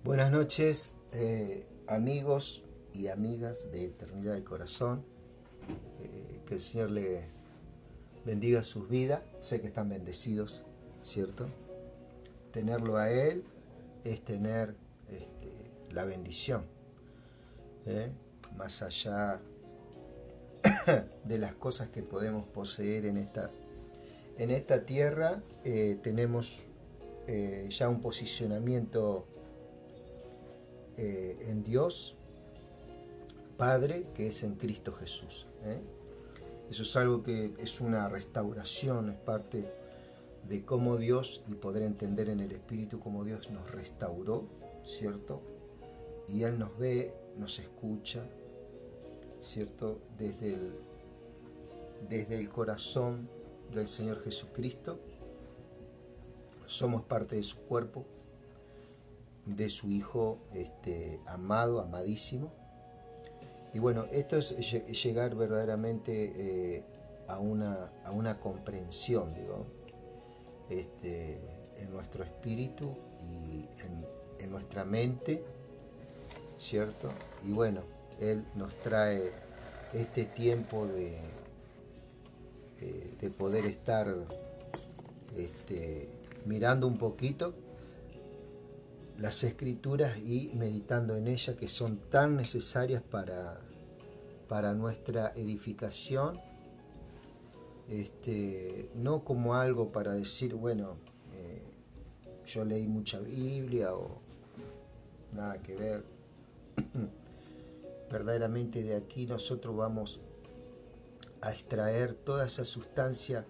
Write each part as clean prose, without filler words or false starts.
Buenas noches, amigos y amigas de Eternidad del Corazón. Que el Señor le bendiga sus vidas. Sé que están bendecidos, ¿cierto? Tenerlo a Él es tener la bendición, ¿eh? Más allá de las cosas que podemos poseer en esta tierra, tenemos ya un posicionamiento en Dios Padre, que es en Cristo Jesús. Eso es algo que es una restauración, es parte de cómo Dios, y poder entender en el Espíritu cómo Dios nos restauró, ¿cierto? Y Él nos ve, nos escucha, ¿cierto? Desde el corazón del Señor Jesucristo. Somos parte de su cuerpo, de su Hijo amado, amadísimo. Y bueno, esto es llegar verdaderamente a una comprensión, digo, en nuestro espíritu y en nuestra mente, ¿cierto? Y bueno, Él nos trae este tiempo de poder estar mirando un poquito las escrituras y meditando en ellas, que son tan necesarias para nuestra edificación, no como algo para decir, bueno, yo leí mucha Biblia o nada que ver. Verdaderamente de aquí nosotros vamos a extraer toda esa sustancia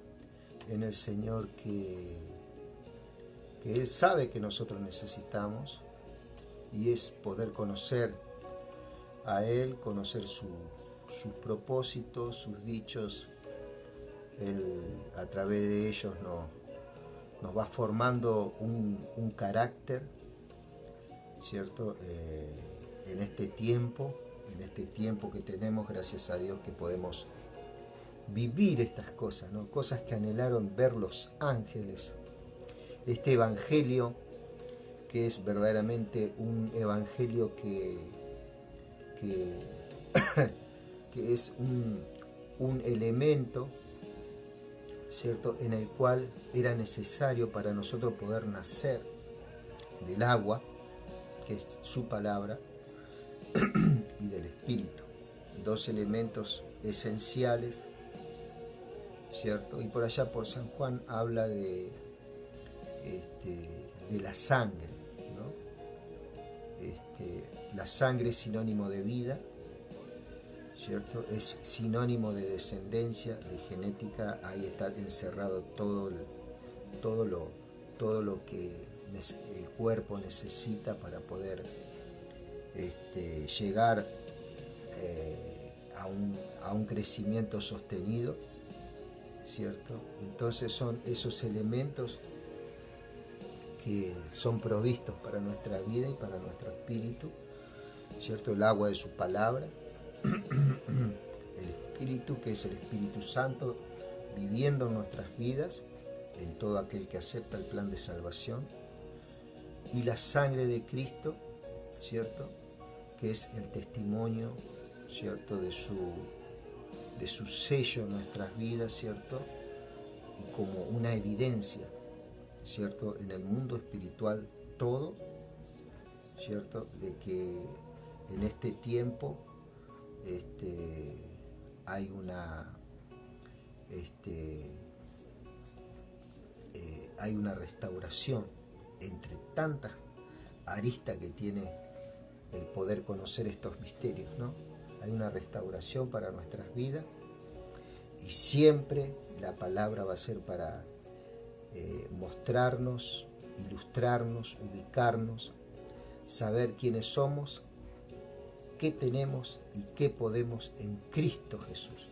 en el Señor que Él sabe que nosotros necesitamos, y es poder conocer a Él, conocer sus propósitos, sus dichos. Él a través de ellos nos va formando un carácter, ¿cierto? En este tiempo que tenemos, gracias a Dios que podemos vivir estas cosas, ¿no? Cosas que anhelaron ver los ángeles. Este evangelio, que es verdaderamente un evangelio que, que es un elemento, ¿cierto?, en el cual era necesario para nosotros poder nacer del agua, que es su palabra, y del espíritu. Dos elementos esenciales, ¿cierto? Y por allá por San Juan habla de la sangre, ¿no? La sangre es sinónimo de vida, ¿cierto? Es sinónimo de descendencia, de genética. Ahí está encerrado todo lo que el cuerpo necesita para poder llegar a un crecimiento sostenido, ¿cierto? Entonces son esos elementos que son provistos para nuestra vida y para nuestro espíritu, ¿cierto? El agua de su palabra, el espíritu, que es el Espíritu Santo, viviendo en nuestras vidas, en todo aquel que acepta el plan de salvación, y la sangre de Cristo, ¿cierto?, que es el testimonio, ¿cierto?, de su sello en nuestras vidas, ¿cierto?, y como una evidencia, ¿cierto?, en el mundo espiritual todo, ¿cierto?, de que en este tiempo hay hay una restauración entre tantas aristas que tiene el poder conocer estos misterios, ¿no? Hay una restauración para nuestras vidas, y siempre la palabra va a ser para mostrarnos, ilustrarnos, ubicarnos, saber quiénes somos, qué tenemos y qué podemos en Cristo Jesús,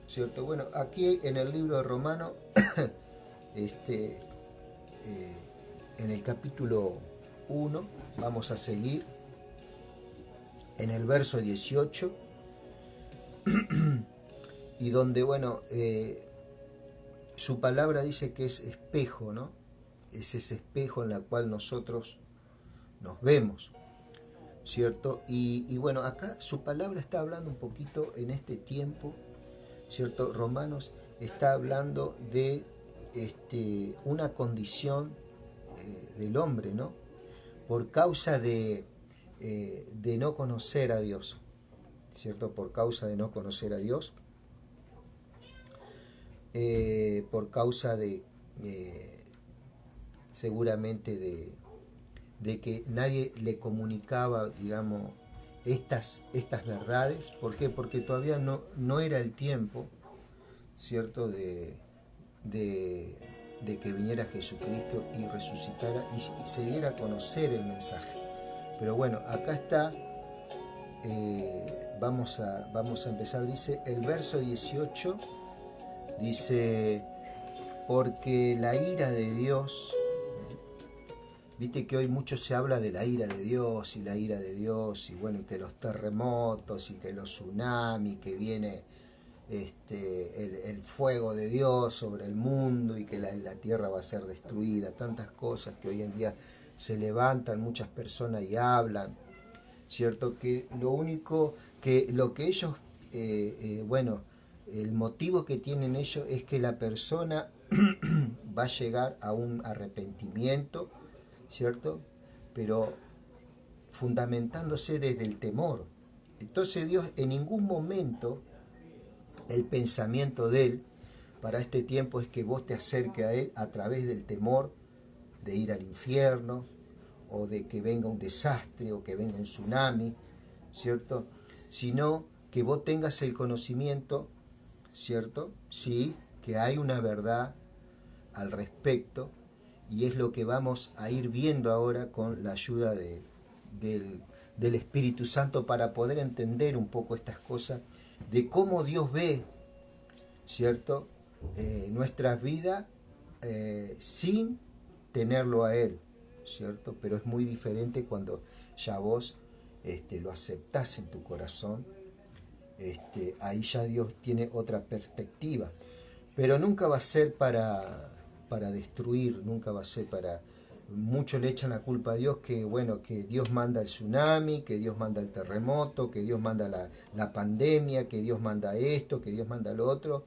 ¿cierto? Bueno, aquí en el libro de Romanos, en el capítulo 1, vamos a seguir en el verso 18, y donde, bueno, su palabra dice que es espejo, ¿no? Es ese espejo en la cual nosotros nos vemos, ¿cierto? Y bueno, acá su palabra está hablando un poquito en este tiempo, ¿cierto? Romanos está hablando de una condición del hombre, ¿no? Por causa de no conocer a Dios, ¿cierto? Por causa de no conocer a Dios, por causa de, seguramente, de que nadie le comunicaba, digamos, estas verdades. ¿Por qué? Porque todavía no era el tiempo, ¿cierto?, de que viniera Jesucristo y resucitara y se diera a conocer el mensaje. Pero bueno, acá está, vamos a empezar, dice el verso 18, dice, porque la ira de Dios, viste que hoy mucho se habla de la ira de Dios y la ira de Dios, y bueno, y que los terremotos y que los tsunamis, que viene el fuego de Dios sobre el mundo y que la tierra va a ser destruida, tantas cosas que hoy en día se levantan muchas personas y hablan, ¿cierto? Que lo que ellos, bueno, el motivo que tienen ellos es que la persona va a llegar a un arrepentimiento, ¿cierto? Pero fundamentándose desde el temor. Entonces Dios en ningún momento, el pensamiento de Él para este tiempo es que vos te acerques a Él a través del temor de ir al infierno, o de que venga un desastre, o que venga un tsunami, ¿cierto? Sino que vos tengas el conocimiento, ¿cierto? Sí, que hay una verdad al respecto, y es lo que vamos a ir viendo ahora con la ayuda del Espíritu Santo para poder entender un poco estas cosas, de cómo Dios ve, ¿cierto?, nuestras vidas sin tenerlo a Él, ¿cierto? Pero es muy diferente cuando ya vos lo aceptás en tu corazón, ahí ya Dios tiene otra perspectiva, pero nunca va a ser para destruir, nunca va a ser para... Muchos le echan la culpa a Dios que, bueno, que Dios manda el tsunami, que Dios manda el terremoto, que Dios manda la pandemia, que Dios manda esto, que Dios manda lo otro,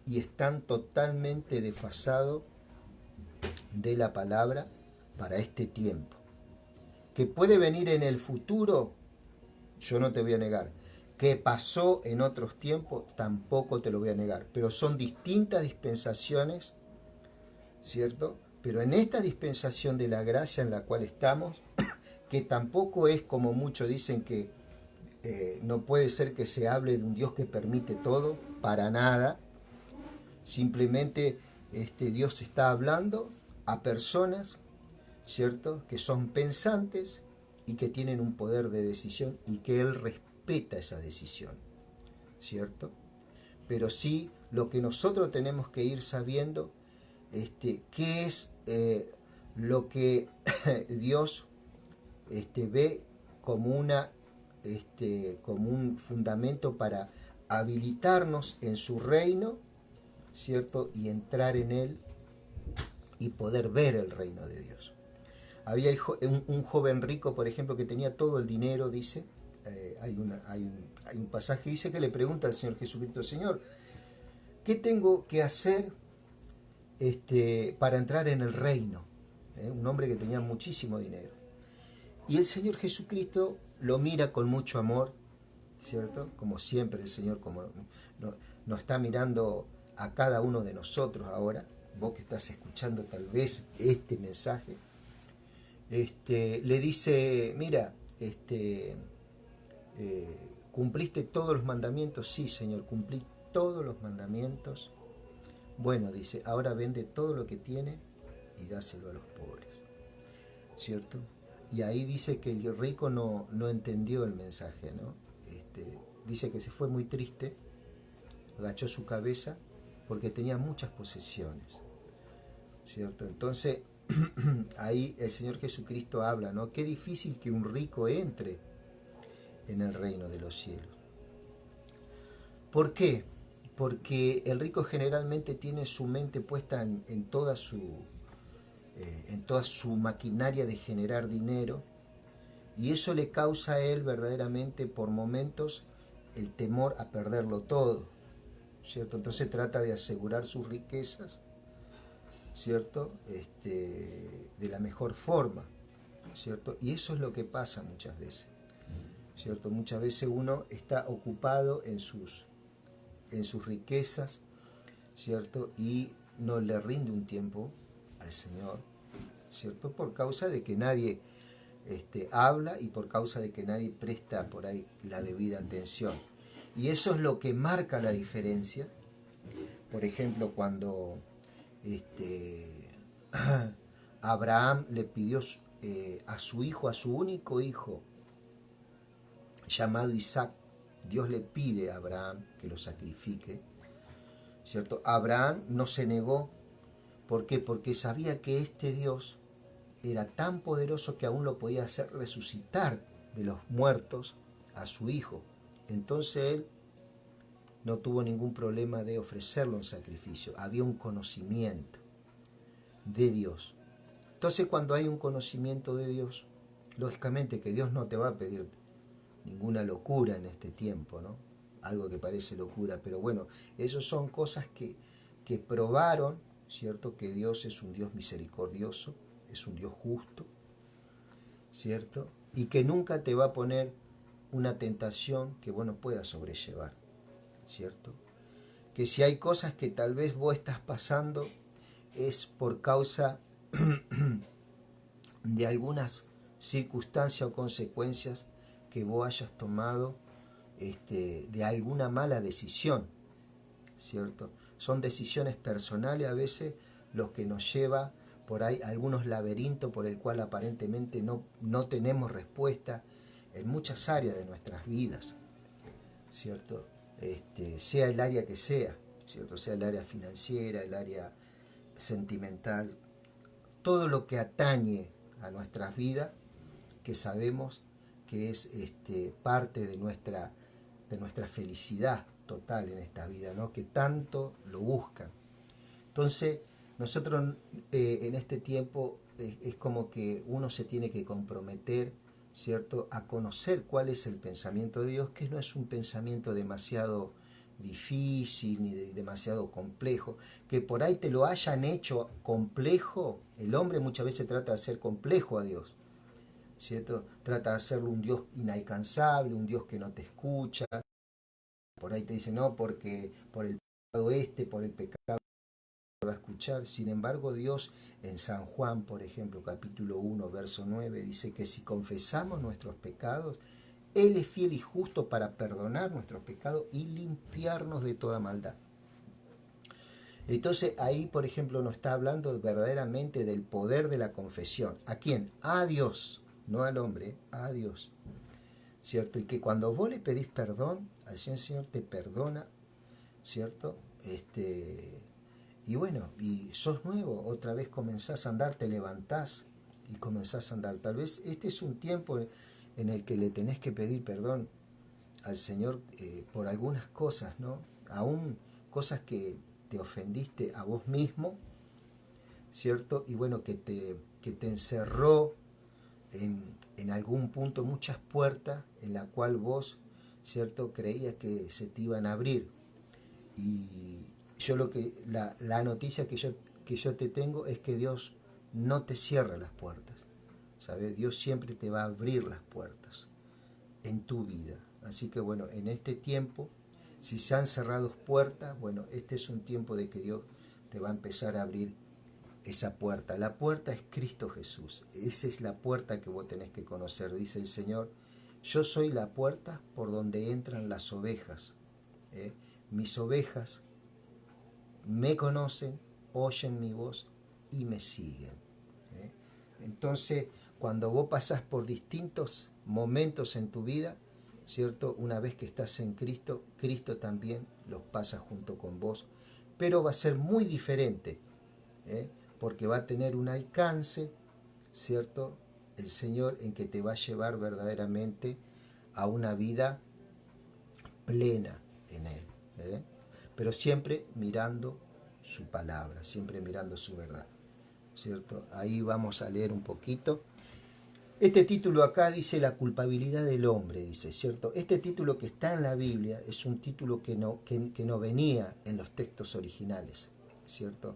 y están totalmente desfasados de la palabra para este tiempo. Que puede venir en el futuro, yo no te voy a negar. Que pasó en otros tiempos, tampoco te lo voy a negar. Pero son distintas dispensaciones, ¿cierto? Pero en esta dispensación de la gracia en la cual estamos, que tampoco es como muchos dicen que no puede ser que se hable de un Dios que permite todo, para nada. Simplemente Dios está hablando a personas, ¿cierto?, que son pensantes y que tienen un poder de decisión y que Él respeta esa decisión, ¿cierto? Pero sí, lo que nosotros tenemos que ir sabiendo, qué es lo que Dios ve como como un fundamento para habilitarnos en su reino, ¿cierto? Y entrar en él y poder ver el reino de Dios. Había un joven rico, por ejemplo, que tenía todo el dinero, dice, hay un pasaje que dice que le pregunta al Señor Jesucristo, Señor, ¿qué tengo que hacer para entrar en el reino? Un hombre que tenía muchísimo dinero. Y el Señor Jesucristo lo mira con mucho amor, ¿cierto? Como siempre el Señor nos está mirando a cada uno de nosotros ahora, vos que estás escuchando tal vez este mensaje, le dice, mira, ¿cumpliste todos los mandamientos? Sí, Señor, cumplí todos los mandamientos. Bueno, dice, ahora vende todo lo que tiene y dáselo a los pobres, ¿cierto? Y ahí dice que el rico no entendió el mensaje, ¿no? Dice que se fue muy triste, agachó su cabeza porque tenía muchas posesiones, ¿cierto? Entonces, ahí el Señor Jesucristo habla, ¿no? Qué difícil que un rico entre en el reino de los cielos. ¿Por qué? Porque el rico generalmente tiene su mente puesta en toda su en toda su maquinaria de generar dinero, y eso le causa a él verdaderamente por momentos el temor a perderlo todo, ¿cierto? Entonces trata de asegurar sus riquezas, ¿cierto? De la mejor forma, ¿cierto? Y eso es lo que pasa muchas veces, ¿cierto? Muchas veces uno está ocupado en sus riquezas, ¿cierto? Y no le rinde un tiempo al Señor, ¿cierto? Por causa de que nadie habla y por causa de que nadie presta por ahí la debida atención. Y eso es lo que marca la diferencia. Por ejemplo, cuando Abraham le pidió a su hijo, a su único hijo, llamado Isaac, Dios le pide a Abraham que lo sacrifique, ¿cierto? Abraham no se negó. ¿Por qué? Porque sabía que este Dios era tan poderoso que aún lo podía hacer resucitar de los muertos a su hijo. Entonces él no tuvo ningún problema de ofrecerlo en sacrificio. Había un conocimiento de Dios. Entonces cuando hay un conocimiento de Dios, lógicamente que Dios no te va a pedir ninguna locura en este tiempo, ¿no? Algo que parece locura, pero bueno, esas son cosas que probaron, ¿cierto? Que Dios es un Dios misericordioso, es un Dios justo, ¿cierto? Y que nunca te va a poner una tentación que vos no puedas sobrellevar, ¿cierto? Que si hay cosas que tal vez vos estás pasando es por causa de algunas circunstancias o consecuencias que vos hayas tomado de alguna mala decisión, ¿cierto? Son decisiones personales a veces los que nos lleva por ahí a algunos laberintos por el cual aparentemente no tenemos respuesta en muchas áreas de nuestras vidas, ¿cierto? Sea el área que sea, ¿cierto? Sea el área financiera, el área sentimental, todo lo que atañe a nuestras vidas, que sabemos que es parte de nuestra felicidad total en esta vida, ¿no? Que tanto lo buscan. Entonces, nosotros en este tiempo es como que uno se tiene que comprometer, ¿cierto?, a conocer cuál es el pensamiento de Dios, que no es un pensamiento demasiado difícil ni demasiado complejo, que por ahí te lo hayan hecho complejo. El hombre muchas veces trata de hacer complejo a Dios, ¿cierto? Trata de hacerlo un Dios inalcanzable, un Dios que no te escucha. Por ahí te dice, no, porque por el pecado por el pecado va a escuchar. Sin embargo, Dios en San Juan, por ejemplo, capítulo 1, verso 9, dice que si confesamos nuestros pecados, Él es fiel y justo para perdonar nuestros pecados y limpiarnos de toda maldad. Entonces ahí, por ejemplo, nos está hablando verdaderamente del poder de la confesión. ¿A quién? A Dios, no al hombre, a Dios, ¿cierto? Y que cuando vos le pedís perdón, al Señor te perdona, ¿cierto? Y bueno, y sos nuevo, otra vez comenzás a andar, te levantás y comenzás a andar. Tal vez este es un tiempo en el que le tenés que pedir perdón al Señor por algunas cosas, ¿no? Aún cosas que te ofendiste a vos mismo, ¿cierto? Y bueno, que te encerró en algún punto muchas puertas en la cual vos, ¿cierto?, creías que se te iban a abrir. Y yo la noticia que yo te tengo es que Dios no te cierra las puertas, ¿sabes? Dios siempre te va a abrir las puertas en tu vida. Así que bueno, en este tiempo, si se han cerrado puertas, bueno, este es un tiempo de que Dios te va a empezar a abrir esa puerta. La puerta es Cristo Jesús. Esa es la puerta que vos tenés que conocer. Dice el Señor, yo soy la puerta por donde entran las ovejas. Mis ovejas me conocen, oyen mi voz y me siguen. Entonces, cuando vos pasás por distintos momentos en tu vida, ¿cierto? Una vez que estás en Cristo, Cristo también los pasa junto con vos, pero va a ser muy diferente, porque va a tener un alcance, ¿cierto? El Señor en que te va a llevar verdaderamente a una vida plena en Él, pero siempre mirando su palabra, siempre mirando su verdad. ¿cierto? Ahí vamos a leer un poquito. Este título acá dice la culpabilidad del hombre, dice, ¿cierto? Este título que está en la Biblia es un título que no venía en los textos originales, ¿cierto?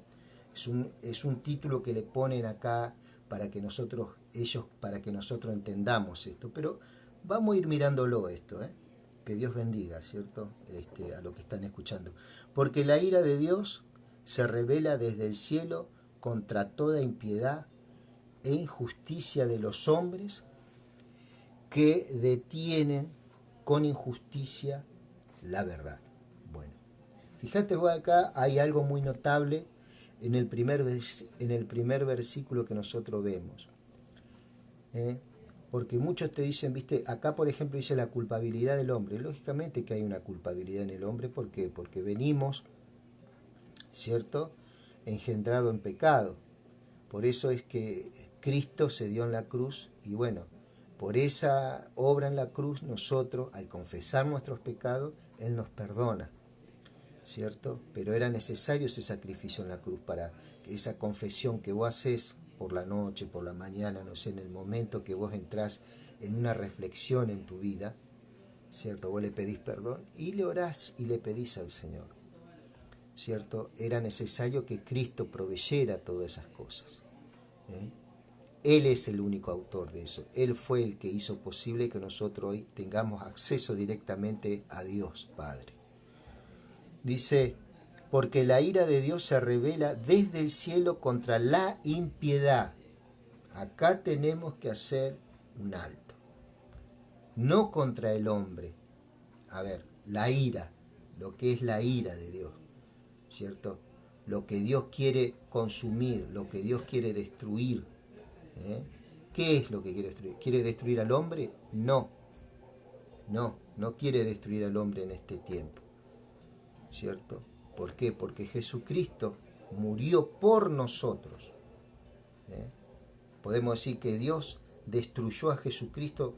Es un título que le ponen acá para que nosotros entendamos esto. Pero vamos a ir mirándolo esto, ¿eh? Que Dios bendiga, ¿cierto? A lo que están escuchando. Porque la ira de Dios se revela desde el cielo contra toda impiedad e injusticia de los hombres que detienen con injusticia la verdad. Bueno, fíjate vos acá, hay algo muy notable en el primer versículo que nosotros vemos. Porque muchos te dicen, viste, acá por ejemplo dice la culpabilidad del hombre. Lógicamente que hay una culpabilidad en el hombre, ¿por qué? Porque venimos, ¿cierto?, engendrado en pecado. Por eso es que Cristo se dio en la cruz y bueno, por esa obra en la cruz nosotros, al confesar nuestros pecados, Él nos perdona, ¿cierto? Pero era necesario ese sacrificio en la cruz para que esa confesión que vos haces por la noche, por la mañana, no sé, en el momento que vos entrás en una reflexión en tu vida, ¿cierto? Vos le pedís perdón y le orás y le pedís al Señor, ¿cierto? Era necesario que Cristo proveyera todas esas cosas. Él es el único autor de eso. Él fue el que hizo posible que nosotros hoy tengamos acceso directamente a Dios Padre. Dice, porque la ira de Dios se revela desde el cielo contra la impiedad. Acá tenemos que hacer un alto. No contra el hombre. A ver, la ira, lo que es la ira de Dios, ¿cierto? Lo que Dios quiere consumir, lo que Dios quiere destruir. ¿Qué es lo que quiere destruir? ¿Quiere destruir al hombre? No, no quiere destruir al hombre en este tiempo, ¿cierto? ¿Por qué? Porque Jesucristo murió por nosotros. Podemos decir que Dios destruyó a Jesucristo,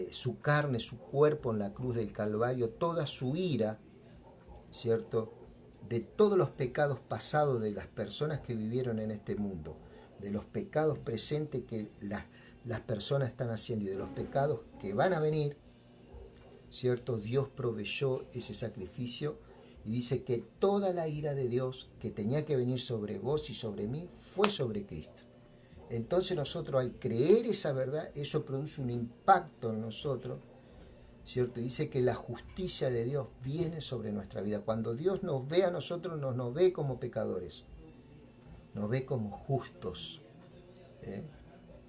su carne, su cuerpo en la cruz del Calvario, toda su ira, ¿cierto?, de todos los pecados pasados de las personas que vivieron en este mundo, de los pecados presentes que las personas están haciendo y de los pecados que van a venir, ¿cierto? Dios proveyó ese sacrificio y dice que toda la ira de Dios que tenía que venir sobre vos y sobre mí fue sobre Cristo. Entonces nosotros al creer esa verdad, eso produce un impacto en nosotros, ¿cierto? Dice que la justicia de Dios viene sobre nuestra vida. Cuando Dios nos ve a nosotros, no nos ve como pecadores, nos ve como justos.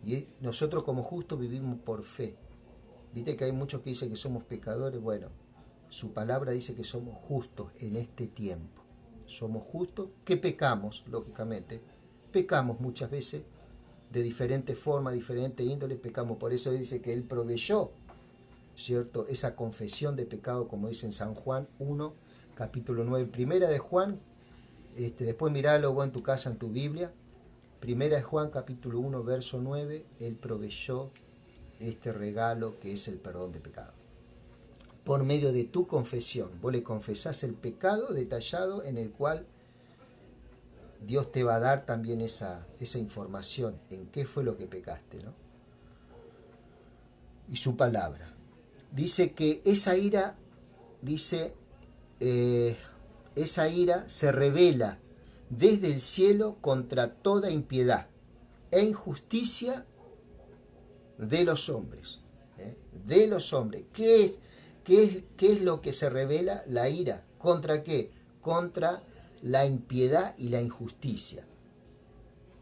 Y nosotros como justos vivimos por fe. Viste que hay muchos que dicen que somos pecadores. Bueno, su palabra dice que somos justos en este tiempo. Somos justos, que pecamos, lógicamente. Pecamos muchas veces, de diferentes formas, diferentes índoles, pecamos. Por eso dice que Él proveyó, ¿cierto?, esa confesión de pecado, como dice en San Juan 1, capítulo 9. Primera de Juan, después miralo vos en tu casa, en tu Biblia. Primera de Juan, capítulo 1, verso 9, Él proveyó este regalo que es el perdón de pecado. Por medio de tu confesión, vos le confesás el pecado detallado en el cual Dios te va a dar también esa información en qué fue lo que pecaste, ¿no? Y su palabra. Dice que esa ira, esa ira se revela desde el cielo contra toda impiedad e injusticia de los hombres. De los hombres. ¿Qué es lo que se revela? La ira. ¿Contra qué? Contra la impiedad y la injusticia.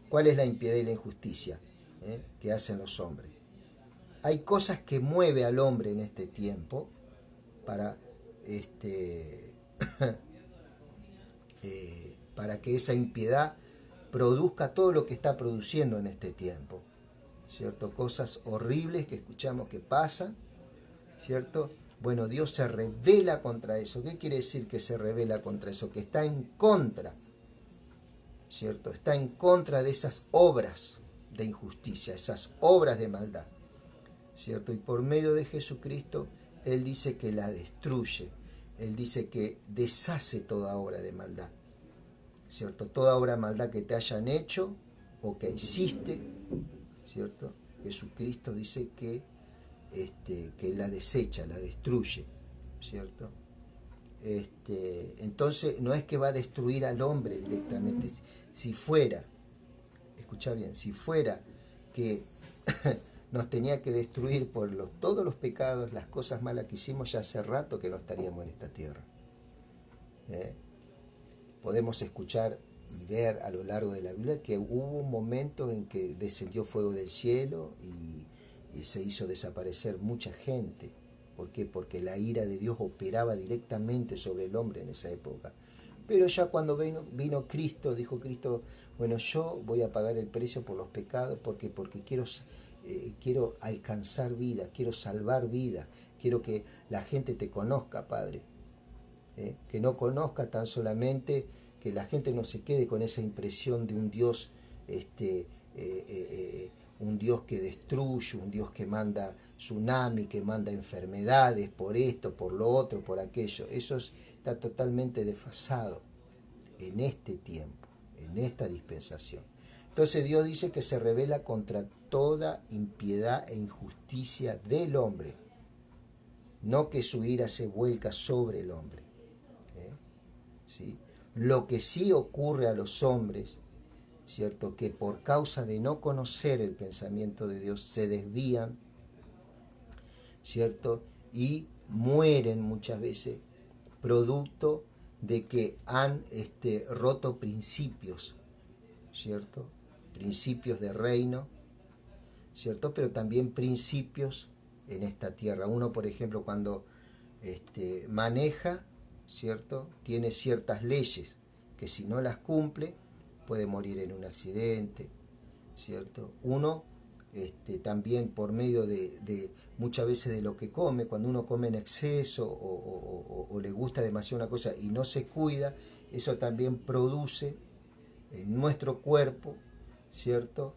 ¿Cuál es la impiedad y la injusticia que hacen los hombres? Hay cosas que mueve al hombre en este tiempo para para que esa impiedad produzca todo lo que está produciendo en este tiempo, ¿cierto? Cosas horribles que escuchamos que pasan, ¿cierto? Bueno, Dios se revela contra eso. ¿Qué quiere decir que se revela contra eso? Que está en contra, ¿cierto? Está en contra de esas obras de injusticia, esas obras de maldad, ¿cierto? Y por medio de Jesucristo, Él dice que la destruye. Él dice que deshace toda obra de maldad, ¿cierto? Toda obra de maldad que te hayan hecho, o que existe, ¿cierto? Jesucristo dice que la desecha, la destruye, ¿cierto? Entonces no es que va a destruir al hombre directamente. Si fuera, escucha bien, si fuera que nos tenía que destruir por todos los pecados, las cosas malas que hicimos, ya hace rato que no estaríamos en esta tierra. Podemos escuchar y ver a lo largo de la Biblia que hubo momentos en que descendió fuego del cielo y se hizo desaparecer mucha gente. ¿Por qué? Porque la ira de Dios operaba directamente sobre el hombre en esa época. Pero ya cuando vino Cristo, dijo Cristo, bueno, yo voy a pagar el precio por los pecados porque quiero alcanzar vida, quiero salvar vida, quiero que la gente te conozca, Padre. Que no conozca tan solamente, que la gente no se quede con esa impresión de un Dios, un Dios que destruye, un Dios que manda tsunami, que manda enfermedades por esto, por lo otro, por aquello. Eso está totalmente desfasado en este tiempo, en esta dispensación. Entonces Dios dice que se revela contra toda impiedad e injusticia del hombre, no que su ira se vuelca sobre el hombre. ¿Sí? Lo que sí ocurre a los hombres, ¿cierto? Que por causa de no conocer el pensamiento de Dios se desvían, ¿cierto? Y mueren muchas veces producto de que han roto principios, ¿cierto? Principios de reino, ¿cierto? Pero también principios en esta tierra. Uno, por ejemplo, cuando maneja, ¿cierto? Tiene ciertas leyes que si no las cumple puede morir en un accidente, ¿cierto? Uno también por medio de muchas veces de lo que come, cuando uno come en exceso o le gusta demasiado una cosa y no se cuida, eso también produce en nuestro cuerpo, ¿cierto?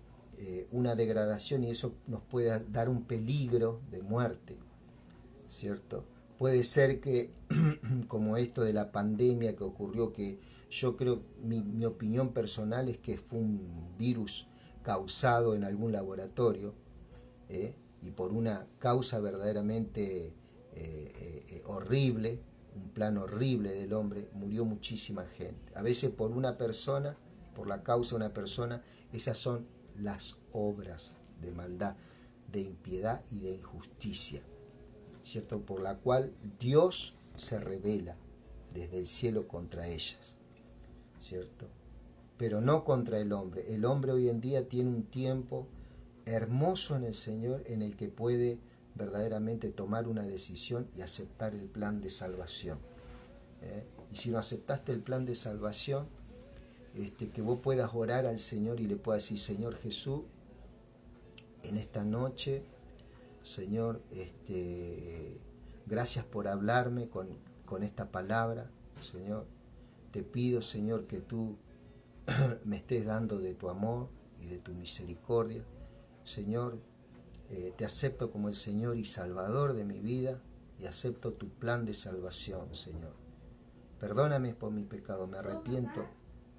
Una degradación y eso nos puede dar un peligro de muerte, ¿cierto? Puede ser que, como esto de la pandemia que ocurrió, que yo creo, mi opinión personal es que fue un virus causado en algún laboratorio, y por una causa verdaderamente horrible, un plan horrible del hombre, murió muchísima gente. A veces por una persona, por la causa de una persona, esas son las obras de maldad, de impiedad y de injusticia, ¿cierto? Por la cual Dios se revela desde el cielo contra ellas, ¿cierto? Pero no contra el hombre. El hombre hoy en día tiene un tiempo hermoso en el Señor en el que puede verdaderamente tomar una decisión y aceptar el plan de salvación. Y si no aceptaste el plan de salvación, que vos puedas orar al Señor y le puedas decir, Señor Jesús, en esta noche, Señor, gracias por hablarme con esta palabra, Señor. Te pido, Señor, que tú me estés dando de tu amor y de tu misericordia. Señor, te acepto como el Señor y Salvador de mi vida y acepto tu plan de salvación, Señor. Perdóname por mi pecado, me arrepiento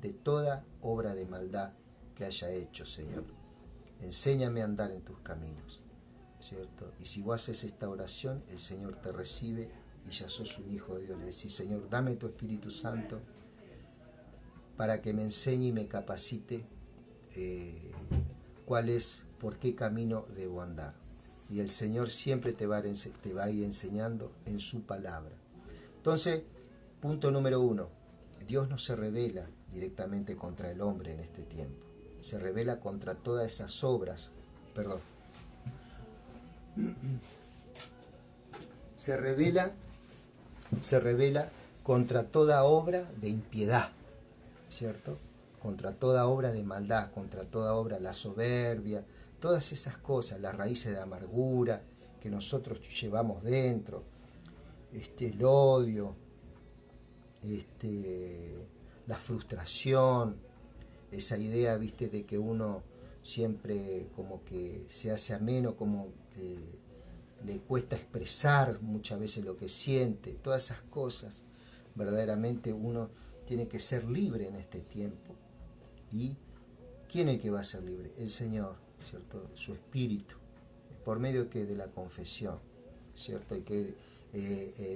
de toda obra de maldad que haya hecho, Señor. Enséñame a andar en tus caminos, ¿cierto? Y si vos haces esta oración, el Señor te recibe y ya sos un hijo de Dios. Le decís, Señor, dame tu Espíritu Santo para que me enseñe y me capacite por qué camino debo andar. Y el Señor siempre te va a ir enseñando en su palabra. Entonces, punto número 1, Dios no se revela directamente contra el hombre en este tiempo. Se revela contra todas esas obras, se revela contra toda obra de impiedad, ¿cierto? Contra toda obra de maldad, contra toda obra, la soberbia, todas esas cosas, las raíces de amargura que nosotros llevamos dentro, el odio, la frustración, esa idea, viste, de que uno siempre como que se hace ameno, como le cuesta expresar muchas veces lo que siente, todas esas cosas. Verdaderamente uno tiene que ser libre en este tiempo y ¿Quién es el que va a ser libre? El Señor, ¿cierto? Su Espíritu, por medio de la confesión, ¿cierto? Y que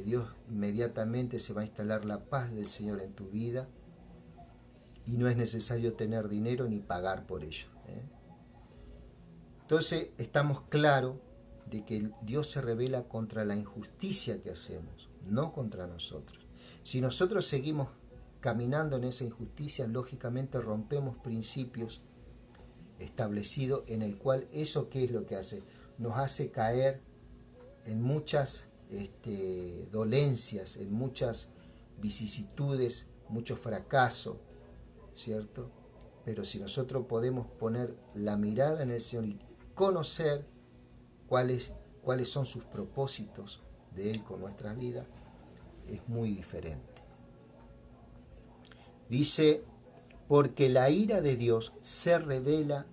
Dios inmediatamente se va a instalar la paz del Señor en tu vida y no es necesario tener dinero ni pagar por ello. Entonces estamos claros de que Dios se revela contra la injusticia que hacemos, no contra nosotros. Si nosotros seguimos caminando en esa injusticia, lógicamente rompemos principios establecidos en el cual eso qué es lo que hace, nos hace caer en muchas dolencias, en muchas vicisitudes, muchos fracasos, ¿cierto? Pero si nosotros podemos poner la mirada en el Señor y conocer cuáles son sus propósitos de Él con nuestras vidas, es muy diferente. Dice, porque la ira de Dios se revela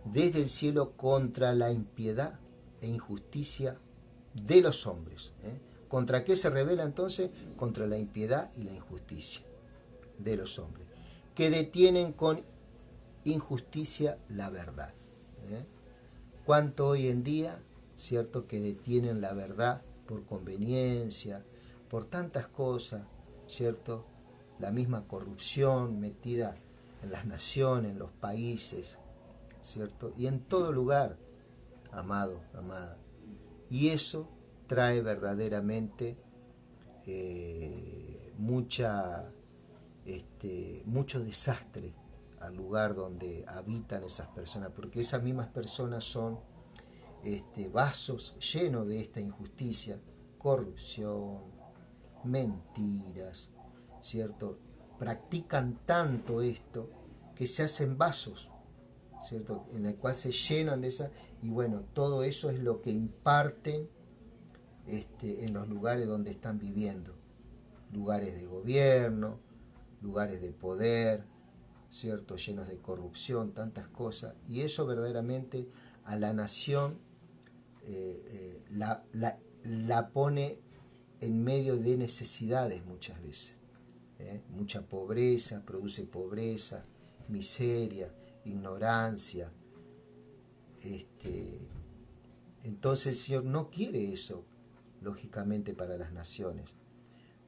desde el cielo contra la impiedad e injusticia de los hombres. ¿Contra qué se revela entonces? Contra la impiedad y la injusticia de los hombres, que detienen con injusticia la verdad. ¿Cuánto hoy en día, cierto, que detienen la verdad por conveniencia, por tantas cosas, cierto? La misma corrupción metida en las naciones, en los países, ¿cierto? Y en todo lugar, amado, amada. Y eso trae verdaderamente mucho desastre al lugar donde habitan esas personas, porque esas mismas personas son vasos llenos de esta injusticia, corrupción, mentiras, ¿cierto? Practican tanto esto que se hacen vasos, ¿cierto? En el cual se llenan de esa, y bueno, todo eso es lo que imparten en los lugares donde están viviendo, lugares de gobierno, lugares de poder, ¿cierto? Llenos de corrupción, tantas cosas, y eso verdaderamente a la nación la pone en medio de necesidades muchas veces. Mucha pobreza, produce pobreza, miseria, ignorancia. Entonces el Señor no quiere eso, lógicamente, para las naciones.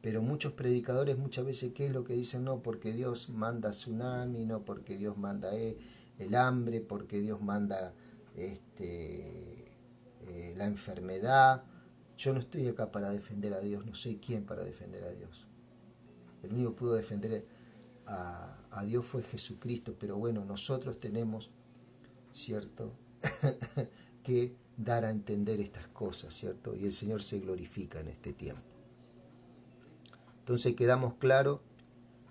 Pero muchos predicadores muchas veces, ¿qué es lo que dicen? No, porque Dios manda tsunami, no porque Dios manda el hambre, porque Dios manda la enfermedad. Yo no estoy acá para defender a Dios, no soy quien para defender a Dios. El único que pudo defender a Dios fue Jesucristo, pero bueno, nosotros tenemos, ¿cierto?, que dar a entender estas cosas, ¿cierto? Y el Señor se glorifica en este tiempo. Entonces quedamos claros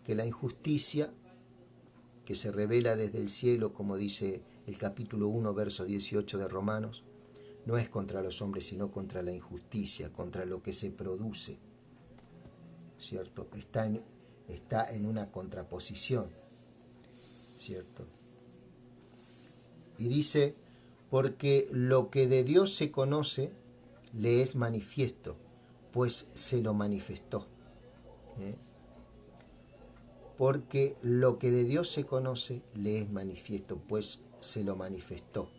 que la injusticia que se revela desde el cielo, como dice el capítulo 1, verso 18 de Romanos, no es contra los hombres, sino contra la injusticia, contra lo que se produce, ¿cierto? Está en una contraposición, ¿cierto? Y dice, porque lo que de Dios se conoce le es manifiesto, pues se lo manifestó. Porque lo que de Dios se conoce le es manifiesto, pues se lo manifestó.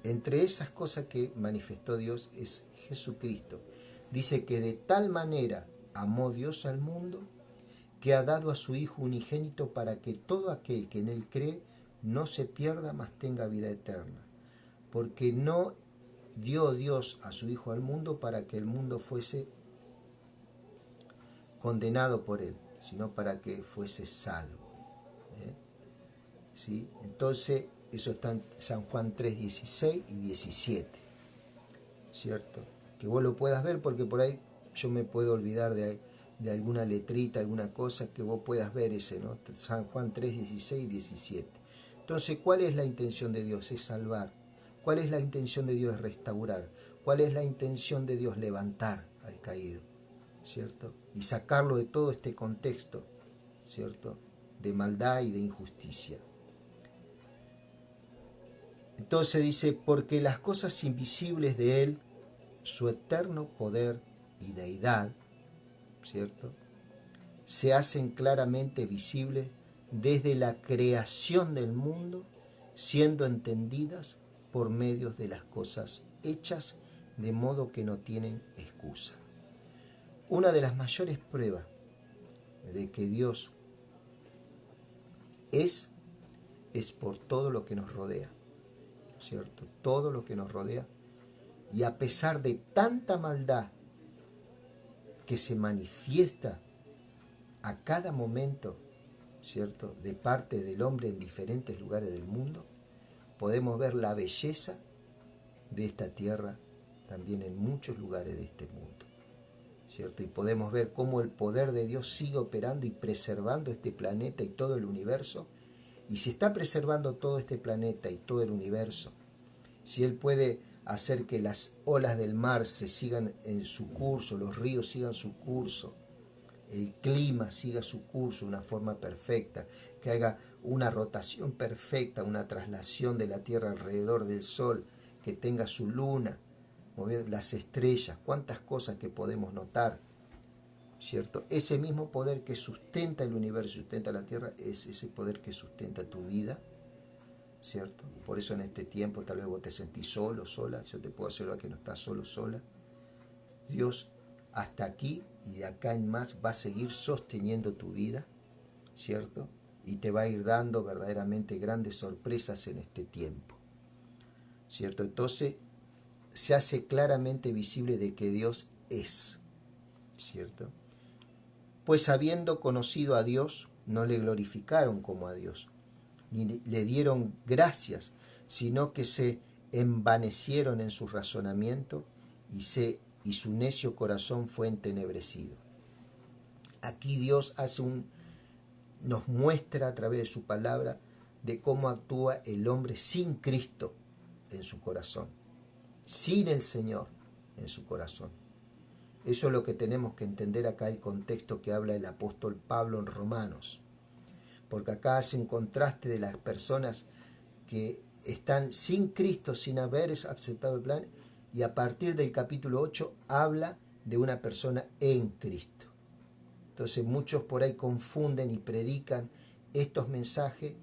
Entre esas cosas que manifestó Dios es Jesucristo. Dice que de tal manera amó Dios al mundo que ha dado a su Hijo unigénito para que todo aquel que en Él cree no se pierda, mas tenga vida eterna. Porque no dio Dios a su Hijo al mundo para que el mundo fuese condenado por Él, sino para que fuese salvo. ¿Sí? Entonces, eso está en San Juan 3, 16 y 17. ¿Cierto? Que vos lo puedas ver, porque por ahí yo me puedo olvidar de alguna letrita, alguna cosa, que vos puedas ver ese, ¿no? San Juan 3, 16 y 17. Entonces, ¿cuál es la intención de Dios? Es salvar. ¿Cuál es la intención de Dios? Es restaurar. ¿Cuál es la intención de Dios? Levantar al caído, ¿cierto? Y sacarlo de todo este contexto, ¿cierto?, de maldad y de injusticia. Entonces dice, porque las cosas invisibles de Él, su eterno poder y deidad, ¿cierto?, se hacen claramente visibles desde la creación del mundo, siendo entendidas por medio de las cosas hechas, de modo que no tienen excusa. Una de las mayores pruebas de que Dios es por todo lo que nos rodea, ¿cierto? Todo lo que nos rodea. Y a pesar de tanta maldad que se manifiesta a cada momento, ¿cierto?, de parte del hombre en diferentes lugares del mundo, podemos ver la belleza de esta tierra también en muchos lugares de este mundo, ¿cierto? Y podemos ver cómo el poder de Dios sigue operando y preservando este planeta y todo el universo. Y si está preservando todo este planeta y todo el universo, si Él puede hacer que las olas del mar se sigan en su curso, los ríos sigan su curso, el clima siga su curso de una forma perfecta, que haga una rotación perfecta, una traslación de la Tierra alrededor del Sol, que tenga su luna, las estrellas, cuántas cosas que podemos notar, ¿cierto? Ese mismo poder que sustenta el universo, sustenta la Tierra, es ese poder que sustenta tu vida, ¿cierto? Por eso en este tiempo tal vez vos te sentís solo, sola. Yo te puedo asegurar que no estás solo, sola. Dios hasta aquí y de acá en más va a seguir sosteniendo tu vida, ¿cierto? Y te va a ir dando verdaderamente grandes sorpresas en este tiempo, ¿cierto? Entonces se hace claramente visible de que Dios es, ¿cierto? Pues habiendo conocido a Dios, no le glorificaron como a Dios, ni le dieron gracias, sino que se envanecieron en su razonamiento y su necio corazón fue entenebrecido. Aquí Dios nos muestra a través de su palabra de cómo actúa el hombre sin Cristo en su corazón, sin el Señor en su corazón. Eso es lo que tenemos que entender acá, el contexto que habla el apóstol Pablo en Romanos. Porque acá hace un contraste de las personas que están sin Cristo, sin haber aceptado el plan, y a partir del capítulo 8 habla de una persona en Cristo. Entonces muchos por ahí confunden y predican estos mensajes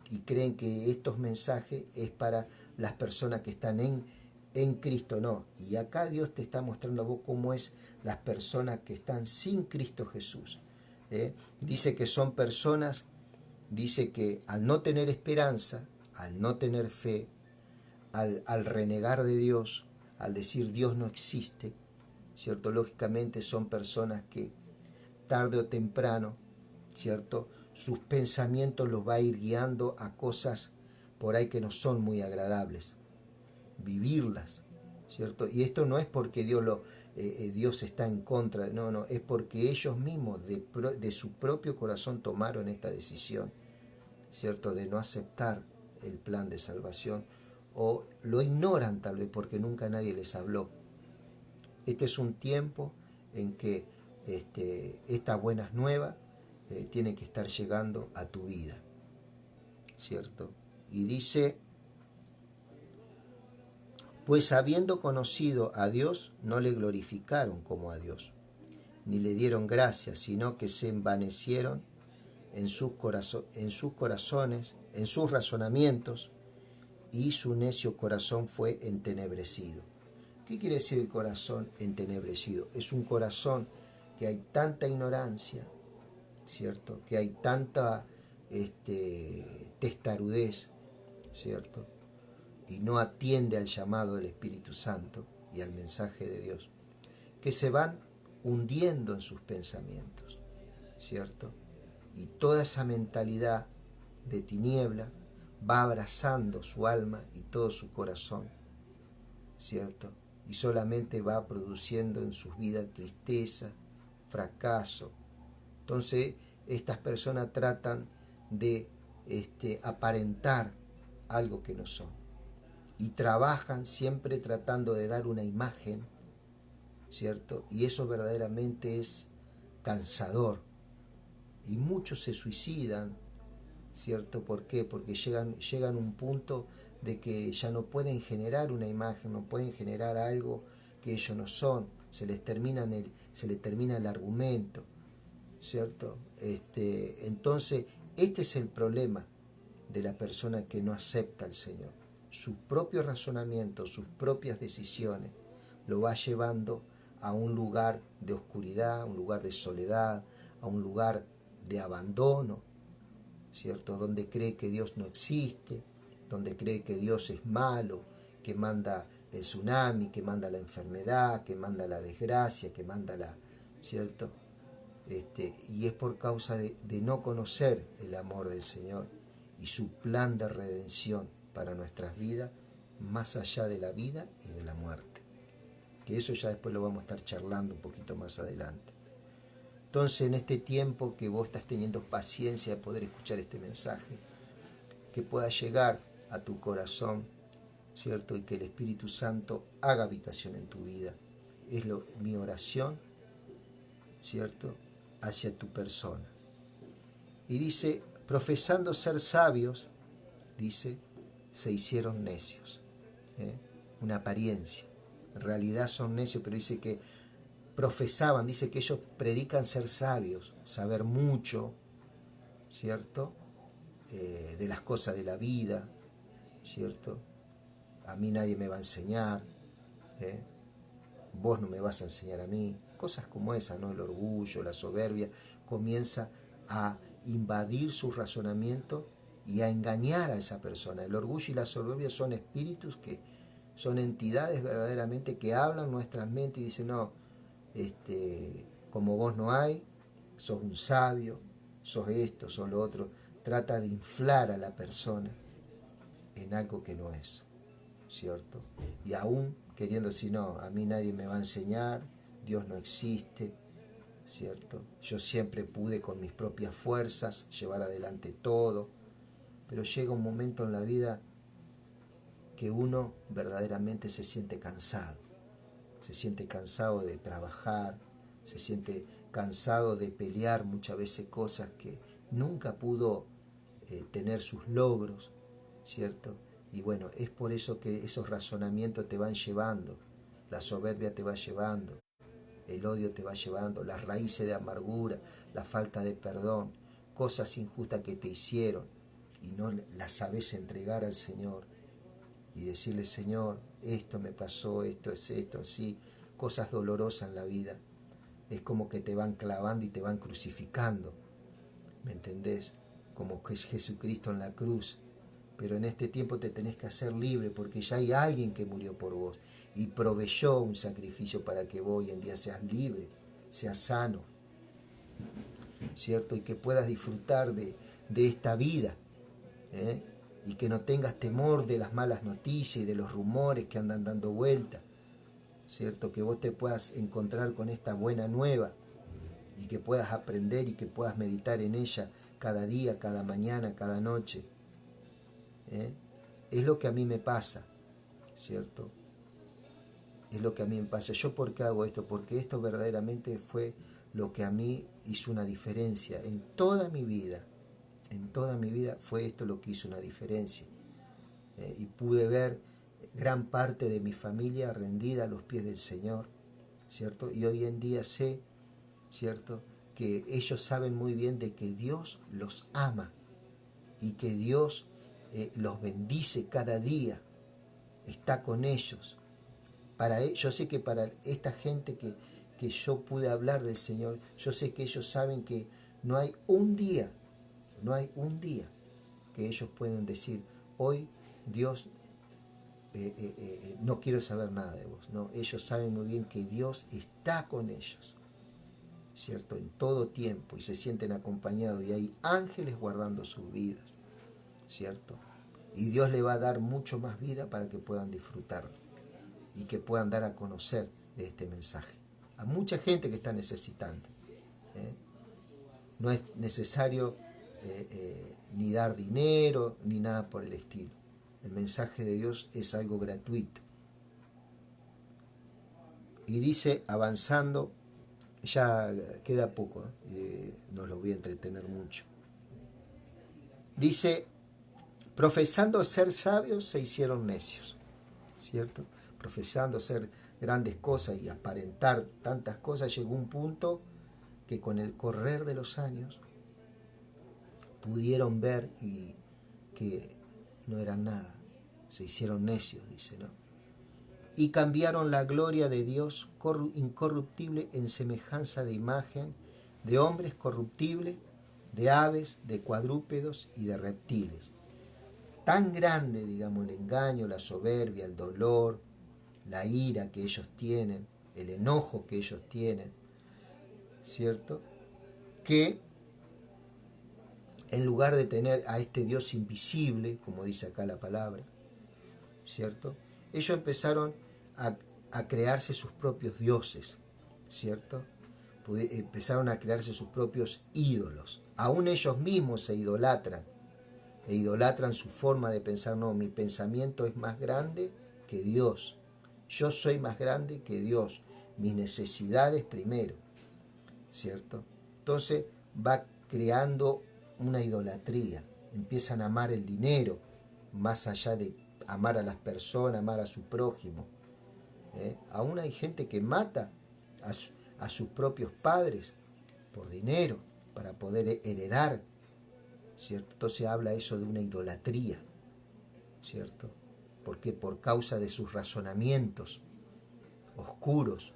y creen que estos mensajes es para las personas que están en Cristo. No, y acá Dios te está mostrando a vos cómo es las personas que están sin Cristo Jesús. Dice que son personas, dice que al no tener esperanza, al no tener fe, al renegar de Dios, al decir Dios no existe, ¿cierto? Lógicamente son personas que tarde o temprano, ¿cierto?, sus pensamientos los va a ir guiando a cosas por ahí que no son muy agradables, vivirlas, ¿cierto? Y esto no es porque Dios está en contra, no, es porque ellos mismos de su propio corazón tomaron esta decisión, ¿cierto?, de no aceptar el plan de salvación, o lo ignoran tal vez porque nunca nadie les habló. Este es un tiempo en que estas buenas nuevas tienen que estar llegando a tu vida, ¿cierto? Y dice, pues habiendo conocido a Dios, no le glorificaron como a Dios, ni le dieron gracias, sino que se envanecieron en sus corazones, en sus razonamientos, y su necio corazón fue entenebrecido. ¿Qué quiere decir el corazón entenebrecido? Es un corazón que hay tanta ignorancia, ¿cierto?, que hay tanta testarudez, ¿cierto?, y no atiende al llamado del Espíritu Santo y al mensaje de Dios, que se van hundiendo en sus pensamientos, ¿cierto? Y toda esa mentalidad de tiniebla va abrazando su alma y todo su corazón, ¿cierto? Y solamente va produciendo en sus vidas tristeza, fracaso. Entonces, estas personas tratan de aparentar algo que no son. Y trabajan siempre tratando de dar una imagen, ¿cierto? Y eso verdaderamente es cansador. Y muchos se suicidan, ¿cierto? ¿Por qué? Porque llegan a un punto de que ya no pueden generar una imagen, no pueden generar algo que ellos no son. Se les termina el argumento, ¿cierto? Entonces, Este es el problema de la persona que no acepta al Señor. Sus propios razonamientos, sus propias decisiones, lo va llevando a un lugar de oscuridad, a un lugar de soledad, a un lugar de abandono, ¿cierto? Donde cree que Dios no existe, donde cree que Dios es malo, que manda el tsunami, que manda la enfermedad, que manda la desgracia, que manda la... ¿cierto? Y es por causa de no conocer el amor del Señor y su plan de redención para nuestras vidas, más allá de la vida y de la muerte. Que eso ya después lo vamos a estar charlando un poquito más adelante. Entonces, en este tiempo que vos estás teniendo paciencia de poder escuchar este mensaje, que pueda llegar a tu corazón, ¿cierto? Y que el Espíritu Santo haga habitación en tu vida. Es mi oración, ¿cierto?, hacia tu persona. Y dice, profesando ser sabios, dice, se hicieron necios. Una apariencia. En realidad son necios, pero dice que profesaban, dice que ellos predican ser sabios, saber mucho, ¿cierto? De las cosas de la vida, ¿cierto? A mí nadie me va a enseñar, vos no me vas a enseñar a mí. Cosas como esas, ¿no? El orgullo, la soberbia, comienza a invadir su razonamiento y a engañar a esa persona. El orgullo y la soberbia son espíritus que son entidades verdaderamente que hablan nuestras mentes y dicen, no, como vos no hay, sos un sabio, sos esto, sos lo otro. Trata de inflar a la persona en algo que no es, ¿cierto? Y aún queriendo decir, no, a mí nadie me va a enseñar, Dios no existe, ¿cierto? Yo siempre pude con mis propias fuerzas llevar adelante todo, pero llega un momento en la vida que uno verdaderamente se siente cansado de trabajar, se siente cansado de pelear muchas veces cosas que nunca pudo tener sus logros, ¿cierto? Y bueno, es por eso que esos razonamientos te van llevando, la soberbia te va llevando, el odio te va llevando, las raíces de amargura, la falta de perdón, cosas injustas que te hicieron y no las sabes entregar al Señor y decirle, Señor, esto me pasó, esto es esto, así, cosas dolorosas en la vida. Es como que te van clavando y te van crucificando, ¿me entendés? Como que es Jesucristo en la cruz. Pero en este tiempo te tenés que hacer libre porque ya hay alguien que murió por vos y proveyó un sacrificio para que vos hoy en día seas libre, seas sano, ¿cierto? Y que puedas disfrutar de esta vida, ¿eh? Y que no tengas temor de las malas noticias y de los rumores que andan dando vuelta, ¿cierto? Que vos te puedas encontrar con esta buena nueva y que puedas aprender y que puedas meditar en ella cada día, cada mañana, cada noche. Es lo que a mí me pasa, ¿cierto? Es lo que a mí me pasa. ¿Yo por qué hago esto? Porque esto verdaderamente fue lo que a mí hizo una diferencia. En toda mi vida fue esto lo que hizo una diferencia. Y pude ver gran parte de mi familia rendida a los pies del Señor, ¿cierto? Y hoy en día sé, ¿cierto?, que ellos saben muy bien de que Dios los ama y que Dios los bendice cada día, está con ellos. Yo sé que para esta gente que yo pude hablar del Señor, yo sé que ellos saben que no hay un día que ellos pueden decir, hoy Dios, no quiero saber nada de vos. No, ellos saben muy bien que Dios está con ellos, ¿cierto? En todo tiempo, y se sienten acompañados, y hay ángeles guardando sus vidas, ¿cierto? Y Dios le va a dar mucho más vida para que puedan disfrutarlo y que puedan dar a conocer de este mensaje a mucha gente que está necesitando. No es necesario ni dar dinero ni nada por el estilo. El mensaje de Dios es algo gratuito. Y dice, avanzando, ya queda poco, no los voy a entretener mucho. Dice, profesando ser sabios se hicieron necios, ¿cierto? Profesando ser grandes cosas y aparentar tantas cosas, llegó un punto que con el correr de los años pudieron ver y que no eran nada. Se hicieron necios, dice, ¿no? Y cambiaron la gloria de Dios incorruptible en semejanza de imagen de hombres corruptibles, de aves, de cuadrúpedos y de reptiles. Tan grande, digamos, el engaño, la soberbia, el dolor, la ira que ellos tienen, el enojo que ellos tienen, ¿cierto? Que en lugar de tener a este Dios invisible, como dice acá la palabra, ¿cierto? Ellos empezaron a crearse sus propios dioses, ¿cierto? Empezaron a crearse sus propios ídolos. Aún ellos mismos se idolatran, e idolatran su forma de pensar. No, mi pensamiento es más grande que Dios. Yo soy más grande que Dios. Mis necesidades primero, ¿cierto? Entonces va creando una idolatría. Empiezan a amar el dinero más allá de amar a las personas, amar a su prójimo. Aún hay gente que mata a sus propios padres por dinero, para poder heredar, ¿cierto? Entonces habla eso de una idolatría, ¿cierto? Porque por causa de sus razonamientos oscuros,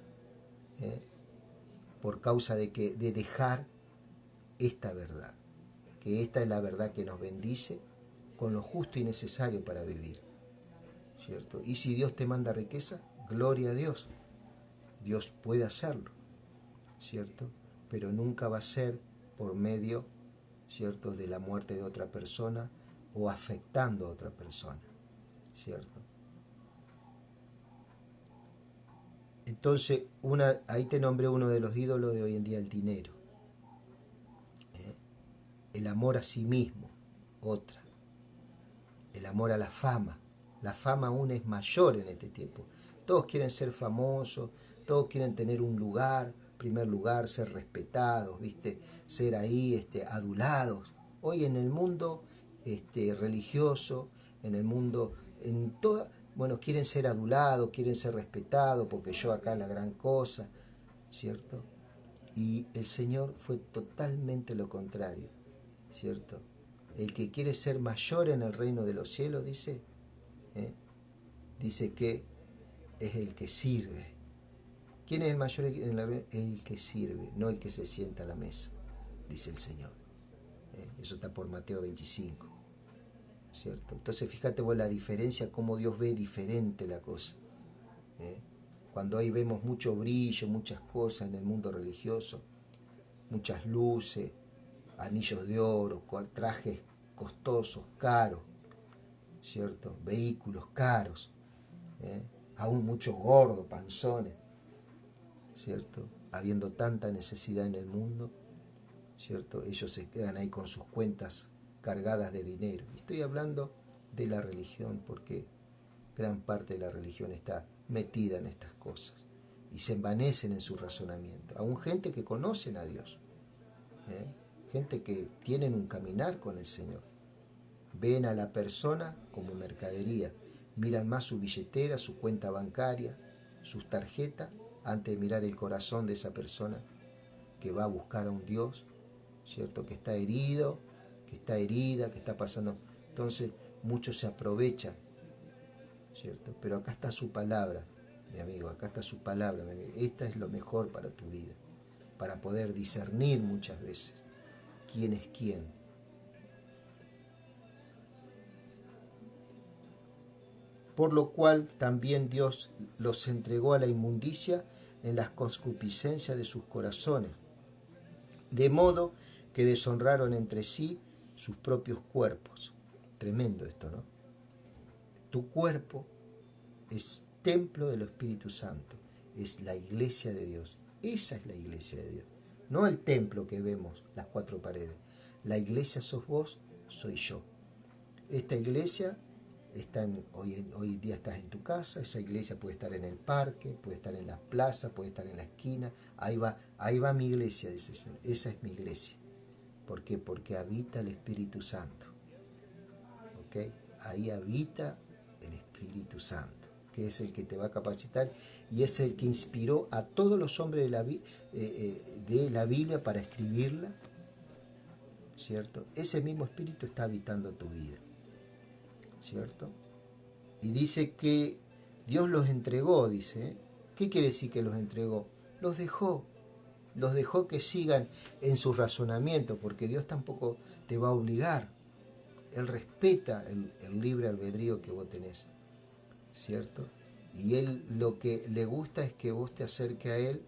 por causa de dejar esta verdad, que esta es la verdad que nos bendice con lo justo y necesario para vivir, ¿cierto? Y si Dios te manda riqueza, gloria a Dios, Dios puede hacerlo, ¿cierto? Pero nunca va a ser por medio, ¿cierto?, de la muerte de otra persona o afectando a otra persona, ¿cierto? Entonces, ahí te nombré uno de los ídolos de hoy en día, el dinero. El amor a sí mismo, otra. El amor a la fama. La fama aún es mayor en este tiempo. Todos quieren ser famosos, todos quieren tener un lugar, primer lugar, ser respetados, ¿viste? Ser ahí adulados. Hoy en el mundo religioso, en el mundo, en toda, bueno, quieren ser adulados, quieren ser respetados, porque yo acá la gran cosa, ¿cierto? Y el Señor fue totalmente lo contrario, ¿cierto? El que quiere ser mayor en el reino de los cielos, dice, dice que es el que sirve. ¿Quién es el mayor en la vida? El que sirve, no el que se sienta a la mesa, dice el Señor. Eso está por Mateo 25, ¿cierto? Entonces fíjate vos la diferencia, cómo Dios ve diferente la cosa. Cuando ahí vemos mucho brillo, muchas cosas en el mundo religioso, muchas luces, anillos de oro, trajes costosos, caros, ¿cierto? Vehículos caros, aún muchos gordos, panzones, ¿cierto? Habiendo tanta necesidad en el mundo, ¿cierto? Ellos se quedan ahí con sus cuentas cargadas de dinero. Estoy hablando de la religión porque gran parte de la religión está metida en estas cosas y se envanecen en su razonamiento. Aún gente que conocen a Dios, gente que tienen un caminar con el Señor, ven a la persona como mercadería, miran más su billetera, su cuenta bancaria, sus tarjetas, antes de mirar el corazón de esa persona que va a buscar a un Dios, ¿cierto? Que está herido, que está herida, que está pasando. Entonces muchos se aprovechan, ¿cierto? Pero acá está su palabra, mi amigo, acá está su palabra, mi amigo. Esta es lo mejor para tu vida, para poder discernir muchas veces quién es quién. Por lo cual también Dios los entregó a la inmundicia en las concupiscencias de sus corazones, de modo que deshonraron entre sí sus propios cuerpos. Tremendo esto, ¿no? Tu cuerpo es templo del Espíritu Santo, es la iglesia de Dios. Esa es la iglesia de Dios, no el templo que vemos, las cuatro paredes. La iglesia sos vos, soy yo. Esta iglesia hoy día estás en tu casa, esa iglesia puede estar en el parque, puede estar en la plaza, puede estar en la esquina. Ahí va mi iglesia, dice el Señor. Esa es mi iglesia. ¿Por qué? Porque habita el Espíritu Santo. ¿Okay? Ahí habita el Espíritu Santo, que es el que te va a capacitar y es el que inspiró a todos los hombres de la Biblia para escribirla, ¿cierto? Ese mismo espíritu está habitando tu vida, ¿cierto? Y dice que Dios los entregó, dice. ¿Qué quiere decir que los entregó? Los dejó que sigan en su razonamiento, porque Dios tampoco te va a obligar. Él respeta el libre albedrío que vos tenés, ¿cierto? Y Él lo que le gusta es que vos te acerques a Él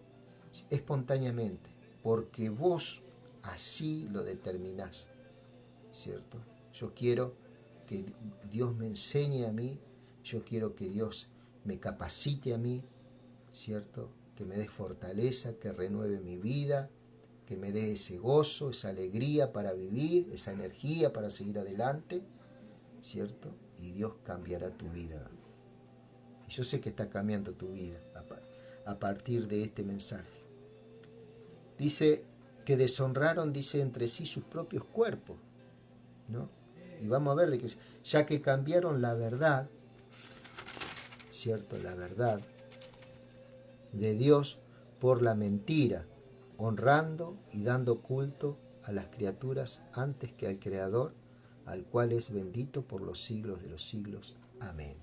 espontáneamente, porque vos así lo determinás, ¿cierto? Yo quiero que Dios me enseñe a mí, yo quiero que Dios me capacite a mí, ¿cierto? Que me dé fortaleza, que renueve mi vida, que me dé ese gozo, esa alegría para vivir, esa energía para seguir adelante, ¿cierto? Y Dios cambiará tu vida. Y yo sé que está cambiando tu vida a partir de este mensaje. Dice que deshonraron, dice, entre sí sus propios cuerpos, ¿no? Y vamos a ver de que ya que cambiaron la verdad, ¿cierto? La verdad de Dios por la mentira, honrando y dando culto a las criaturas antes que al Creador, al cual es bendito por los siglos de los siglos. Amén.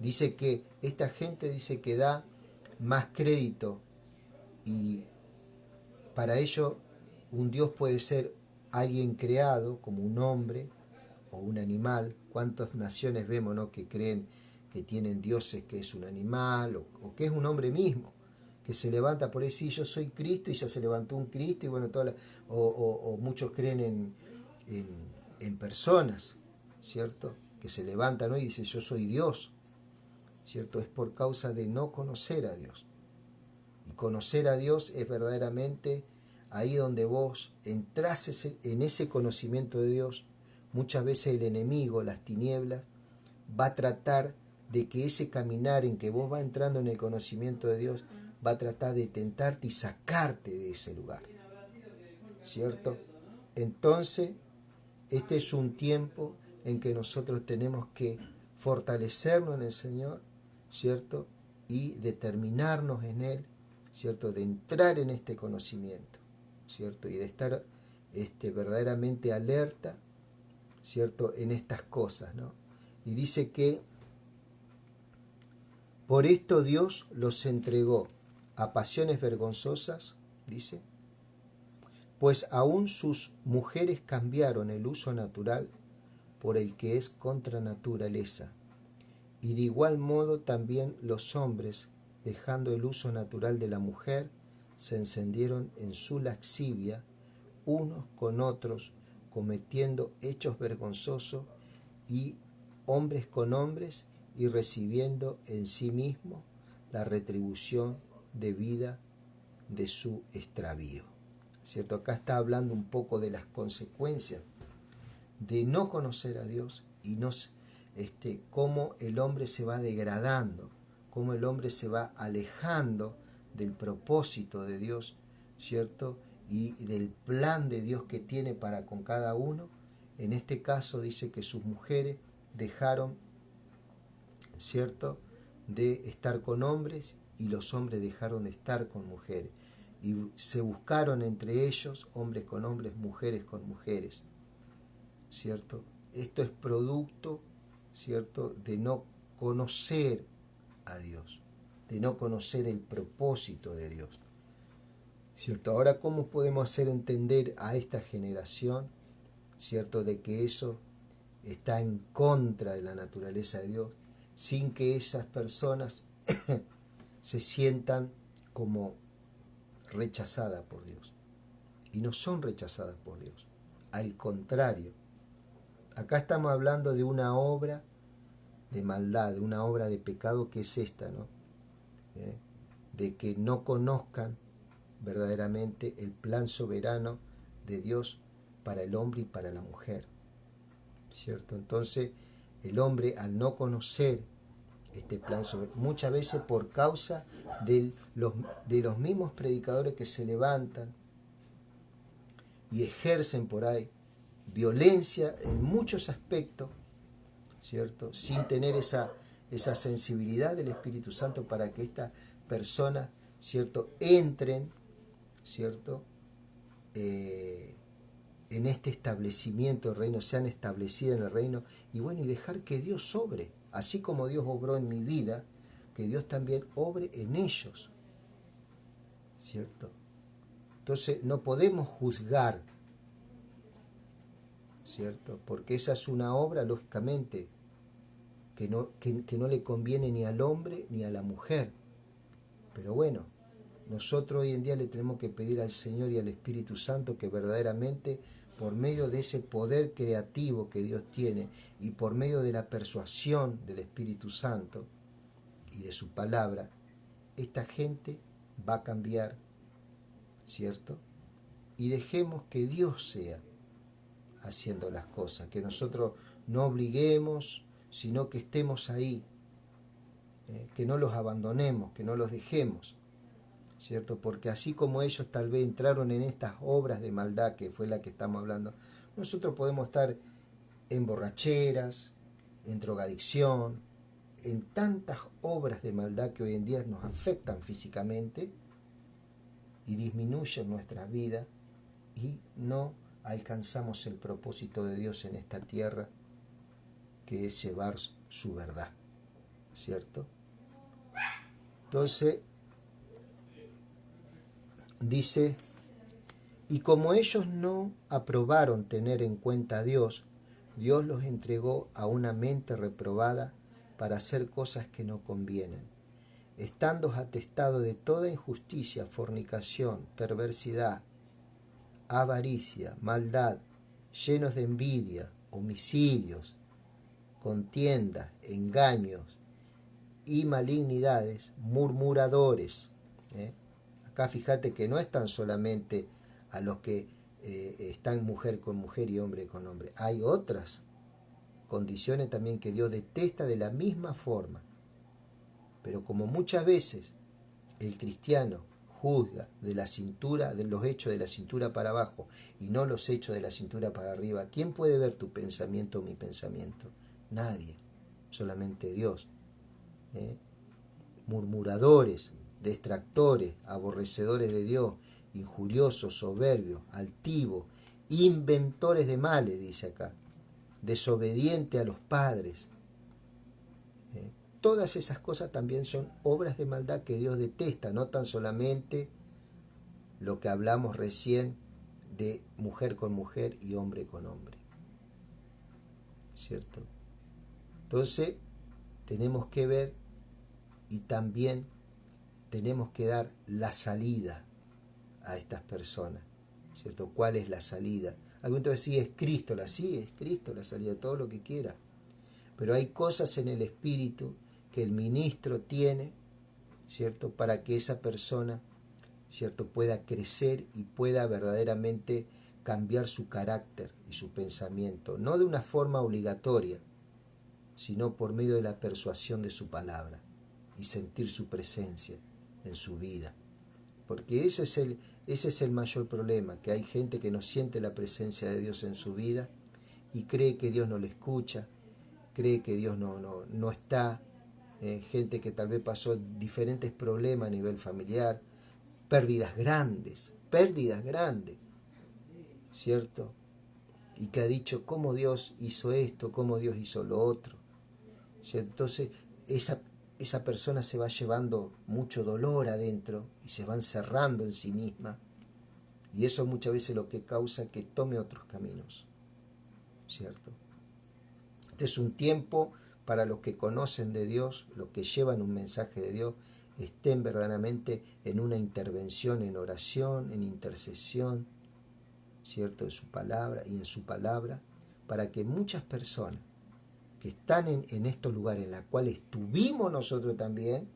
Dice que esta gente dice que da más crédito, y para ello un Dios puede ser alguien creado como un hombre o un animal. ¿Cuántas naciones vemos, no, que creen que tienen dioses que es un animal o que es un hombre mismo, que se levanta por ahí, sí, yo soy Cristo, y ya se levantó un Cristo, y bueno, o muchos creen en personas, ¿cierto? Que se levantan, ¿no? Y dicen, yo soy Dios, ¿cierto? Es por causa de no conocer a Dios. Y conocer a Dios es verdaderamente ahí donde vos entrás en ese conocimiento de Dios. Muchas veces el enemigo, las tinieblas, va a tratar de que ese caminar en que vos vas entrando en el conocimiento de Dios, va a tratar de tentarte y sacarte de ese lugar, ¿cierto? Entonces, este es un tiempo en que nosotros tenemos que fortalecernos en el Señor, ¿cierto? Y determinarnos en Él, ¿cierto? De entrar en este conocimiento, ¿cierto? Y de estar verdaderamente alerta, ¿cierto? En estas cosas, ¿no? Y dice que por esto Dios los entregó a pasiones vergonzosas, dice, pues aún sus mujeres cambiaron el uso natural por el que es contra naturaleza, y de igual modo también los hombres, dejando el uso natural de la mujer, se encendieron en su lascivia unos con otros, cometiendo hechos vergonzosos, y hombres con hombres, y recibiendo en sí mismo la retribución debida de su extravío. ¿Cierto? Acá está hablando un poco de las consecuencias de no conocer a Dios, y cómo el hombre se va degradando, cómo el hombre se va alejando del propósito de Dios, ¿cierto? Y del plan de Dios que tiene para con cada uno. En este caso dice que sus mujeres dejaron, ¿cierto?, de estar con hombres, y los hombres dejaron de estar con mujeres. Y se buscaron entre ellos, hombres con hombres, mujeres con mujeres, ¿cierto? Esto es producto, ¿cierto?, de no conocer a Dios, de no conocer el propósito de Dios, ¿cierto? Ahora, ¿cómo podemos hacer entender a esta generación, ¿cierto?, de que eso está en contra de la naturaleza de Dios, sin que esas personas se sientan como rechazadas por Dios? Y no son rechazadas por Dios. Al contrario, acá estamos hablando de una obra de maldad, de una obra de pecado, que es esta, ¿no? De que no conozcan verdaderamente el plan soberano de Dios para el hombre y para la mujer, ¿cierto? Entonces, el hombre, al no conocer este plan soberano, muchas veces por causa de los mismos predicadores que se levantan y ejercen por ahí violencia en muchos aspectos, ¿cierto?, sin tener esa sensibilidad del Espíritu Santo para que estas personas, ¿cierto?, entren, ¿cierto?, en este establecimiento del reino, sean establecidas en el reino, y bueno, y dejar que Dios obre, así como Dios obró en mi vida, que Dios también obre en ellos, ¿cierto? Entonces no podemos juzgar, ¿cierto? Porque esa es una obra, lógicamente, que no le conviene ni al hombre ni a la mujer. Pero bueno, nosotros hoy en día le tenemos que pedir al Señor y al Espíritu Santo que verdaderamente, por medio de ese poder creativo que Dios tiene y por medio de la persuasión del Espíritu Santo y de su palabra, esta gente va a cambiar, ¿cierto? Y dejemos que Dios sea haciendo las cosas, que nosotros no obliguemos, sino que estemos ahí, que no los abandonemos, que no los dejemos, ¿cierto? Porque así como ellos tal vez entraron en estas obras de maldad, que fue la que estamos hablando, nosotros podemos estar en borracheras, en drogadicción, en tantas obras de maldad que hoy en día nos afectan físicamente y disminuyen nuestras vidas, y no alcanzamos el propósito de Dios en esta tierra, que es llevar su verdad, ¿cierto? Entonces, dice, y como ellos no aprobaron tener en cuenta a Dios, Dios los entregó a una mente reprobada para hacer cosas que no convienen, estando atestados de toda injusticia, fornicación, perversidad, avaricia, maldad, llenos de envidia, homicidios, contiendas, engaños y malignidades, murmuradores. Acá fíjate que no están solamente a los que están mujer con mujer y hombre con hombre. Hay otras condiciones también que Dios detesta de la misma forma. Pero como muchas veces el cristiano juzga de la cintura, de los hechos de la cintura para abajo y no los hechos de la cintura para arriba, ¿quién puede ver tu pensamiento o mi pensamiento? Nadie, solamente Dios. Murmuradores, detractores, aborrecedores de Dios, injuriosos, soberbios, altivos, inventores de males, dice acá, desobedientes a los padres. Todas esas cosas también son obras de maldad que Dios detesta, no tan solamente lo que hablamos recién de mujer con mujer y hombre con hombre, ¿cierto? Entonces tenemos que ver y también tenemos que dar la salida a estas personas, ¿cierto? ¿Cuál es la salida? Alguien te va a decir, es Cristo la salida, todo lo que quiera. Pero hay cosas en el espíritu que el ministro tiene, ¿cierto? Para que esa persona, ¿cierto?, pueda crecer y pueda verdaderamente cambiar su carácter y su pensamiento, no de una forma obligatoria, sino por medio de la persuasión de su palabra y sentir su presencia en su vida. Porque ese es el mayor problema, que hay gente que no siente la presencia de Dios en su vida y cree que Dios no le escucha, cree que Dios no está. Gente que tal vez pasó diferentes problemas a nivel familiar, pérdidas grandes, ¿cierto? Y que ha dicho cómo Dios hizo esto, cómo Dios hizo lo otro, ¿cierto? Entonces esa persona se va llevando mucho dolor adentro y se va encerrando en sí misma, y eso muchas veces lo que causa que tome otros caminos, ¿cierto? Este es un tiempo para los que conocen de Dios, los que llevan un mensaje de Dios, estén verdaderamente en una intervención, en oración, en intercesión, ¿cierto?, de su palabra y en su palabra, para que muchas personas que están en estos lugares en los cuales estuvimos nosotros también,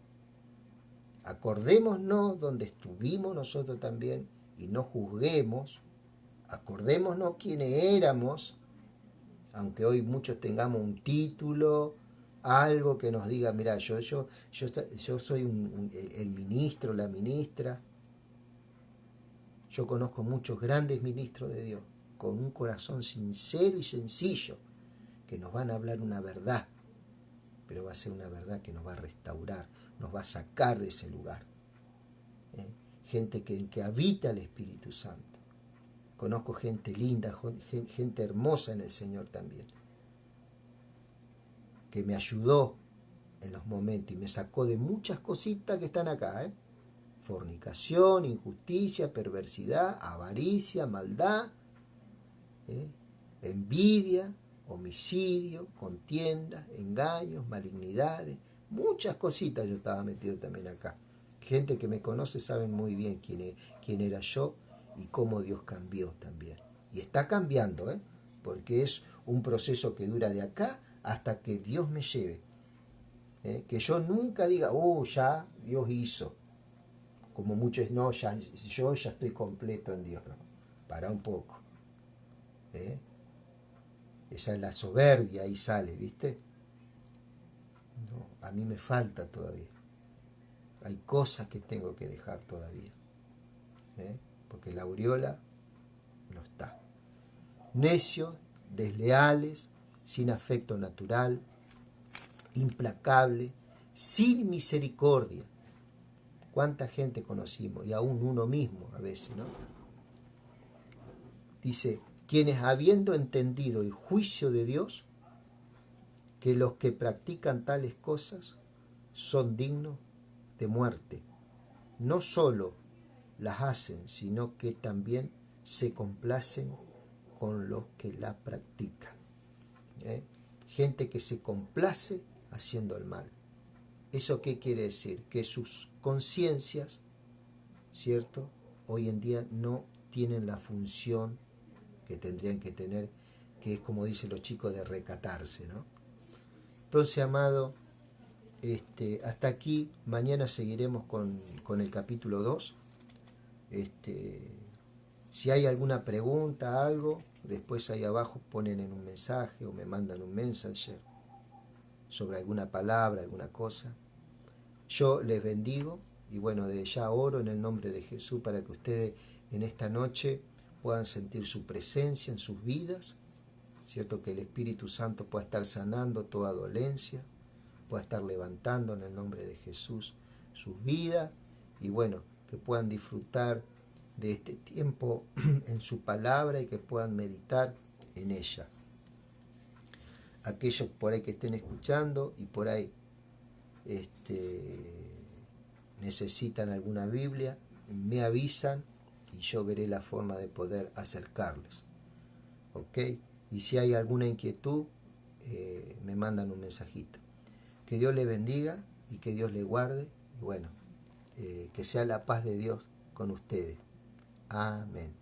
acordémonos donde estuvimos nosotros también y no juzguemos, acordémonos quiénes éramos, aunque hoy muchos tengamos un título, algo que nos diga, mira, yo soy el ministro, la ministra. Yo conozco muchos grandes ministros de Dios, con un corazón sincero y sencillo, que nos van a hablar una verdad, pero va a ser una verdad que nos va a restaurar, nos va a sacar de ese lugar. Gente que habita el Espíritu Santo, conozco gente linda, gente hermosa en el Señor también, que me ayudó en los momentos y me sacó de muchas cositas que están acá, ¿eh? Fornicación, injusticia, perversidad, avaricia, maldad, ¿eh? Envidia, homicidio, contiendas, engaños, malignidades, muchas cositas yo estaba metido también acá. Gente que me conoce saben muy bien quién era yo y cómo Dios cambió también. Y está cambiando, ¿eh? Porque es un proceso que dura de acá hasta que Dios me lleve. Que yo nunca diga, ya Dios hizo. Como muchos, no, yo ya estoy completo en Dios. No, para un poco. ¿Eh? Esa es la soberbia, ahí sale, ¿viste? No, a mí me falta todavía. Hay cosas que tengo que dejar todavía. ¿Eh? Porque la aureola no está. Necios, desleales, sin afecto natural, implacable, sin misericordia. ¿Cuánta gente conocimos? Y aún uno mismo a veces, ¿no? Dice, quienes habiendo entendido el juicio de Dios, que los que practican tales cosas son dignos de muerte, no solo las hacen, sino que también se complacen con los que la practican. ¿Eh? Gente que se complace haciendo el mal. ¿Eso qué quiere decir? Que sus conciencias, ¿cierto?, hoy en día no tienen la función que tendrían que tener, que es como dicen los chicos, de recatarse, ¿no? Entonces, amado, hasta aquí. Mañana seguiremos con el capítulo 2. Si hay alguna pregunta, algo, después ahí abajo ponen en un mensaje o me mandan un messenger sobre alguna palabra, alguna cosa. Yo les bendigo y bueno, desde ya oro en el nombre de Jesús para que ustedes en esta noche puedan sentir su presencia en sus vidas, ¿cierto? Que el Espíritu Santo pueda estar sanando toda dolencia, pueda estar levantando en el nombre de Jesús sus vidas y bueno, que puedan disfrutar de este tiempo en su palabra y que puedan meditar en ella. Aquellos por ahí que estén escuchando y por ahí necesitan alguna Biblia, me avisan y yo veré la forma de poder acercarles. ¿Ok? Y si hay alguna inquietud, me mandan un mensajito. Que Dios les bendiga y que Dios les guarde. Y bueno, que sea la paz de Dios con ustedes. Amén.